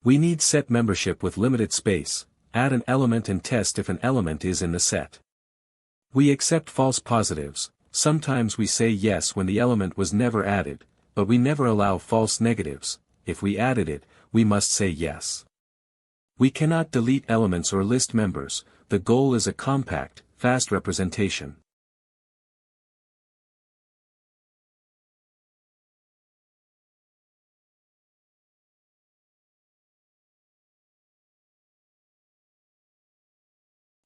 We need set membership with limited space, add an element and test if an element is in the set. We accept false positives, sometimes we say yes when the element was never added, but we never allow false negatives. If we added it, we must say yes. We cannot delete elements or list members, the goal is a compact, fast representation.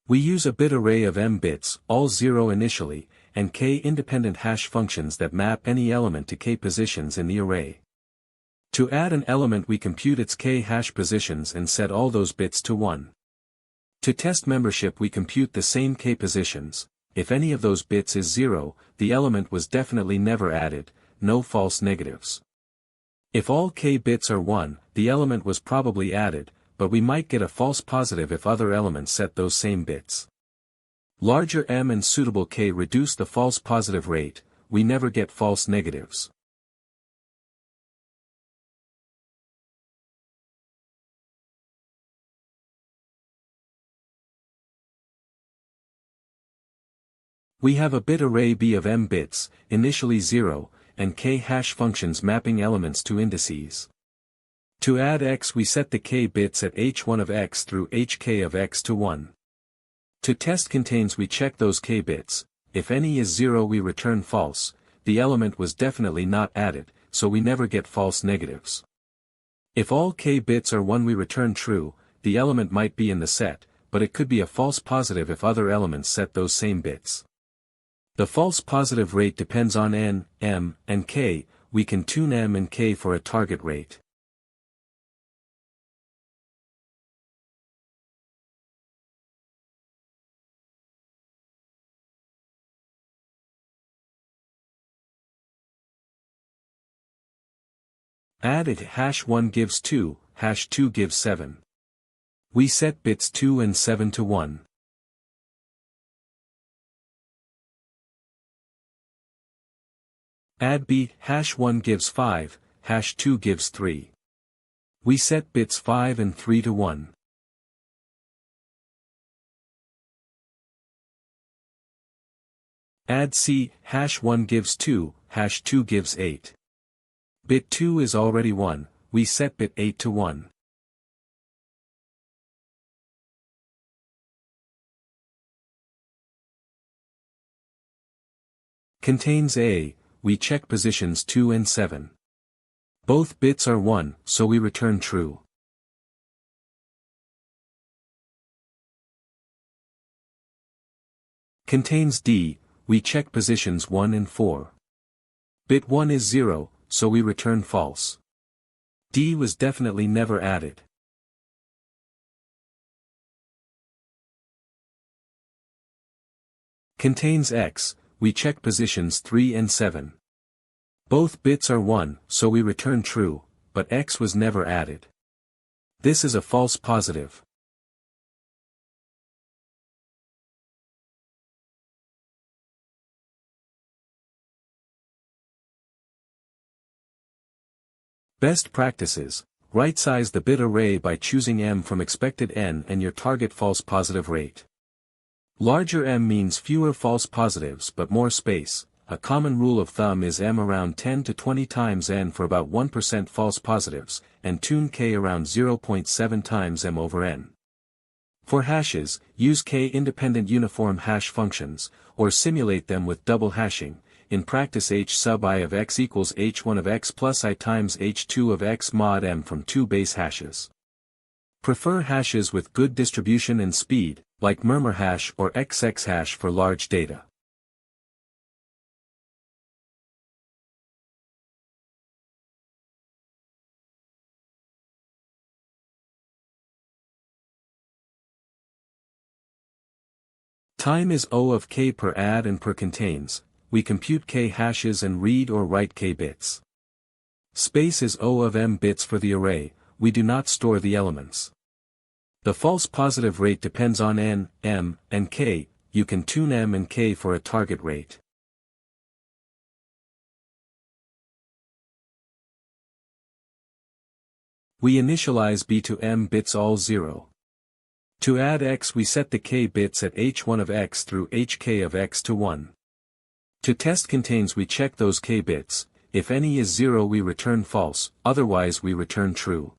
We use a bit array of m bits, all 0 initially, and k independent hash functions that map any element to k positions in the array. To add an element we compute its k hash positions and set all those bits to 1. To test membership we compute the same k positions. If any of those bits is 0, the element was definitely never added, no false negatives. If all k bits are 1, the element was probably added, but we might get a false positive if other elements set those same bits. Larger m and suitable k reduce the false positive rate, we never get false negatives. We have a bit array B of m bits, initially 0, and k hash functions mapping elements to indices. To add x we set the k bits at h1 of x through hk of x to 1. To test contains we check those k bits, if any is 0 we return false, the element was definitely not added, so we never get false negatives. If all k bits are 1 we return true, the element might be in the set, but it could be a false positive if other elements set those same bits. The false positive rate depends on n, m, and k, we can tune m and k for a target rate. Add it #1 gives 2, #2 gives 7. We set bits 2 and 7 to 1. Add b, #1 gives 5, #2 gives 3. We set bits 5 and 3 to 1. Add c, #1 gives 2, #2 gives 8. Bit 2 is already 1, we set bit 8 to 1. Contains a, we check positions 2 and 7. Both bits are 1, so we return true. Contains d, we check positions 1 and 4. Bit 1 is 0, so we return false. D was definitely never added. Contains x, we check positions 3 and 7. Both bits are 1, so we return true, but x was never added. This is a false positive. Best practices: right-size the bit array by choosing m from expected n and your target false positive rate. Larger m means fewer false positives but more space. A common rule of thumb is m around 10 to 20 times n for about 1% false positives, and tune k around 0.7 times m over n. For hashes, use k-independent uniform hash functions, or simulate them with double hashing. In practice h sub I of x equals h1 of x plus I times h2 of x mod m from 2 base hashes. Prefer hashes with good distribution and speed, like murmur hash or XX hash for large data. Time is O of k per add and per contains. We compute k hashes and read or write k bits. Space is O of m bits for the array, we do not store the elements. The false positive rate depends on n, m, and k, you can tune m and k for a target rate. We initialize b to m bits all 0. To add x we set the k bits at h1 of x through hk of x to 1. To test contains we check those k bits, if any is 0 we return false, otherwise we return true.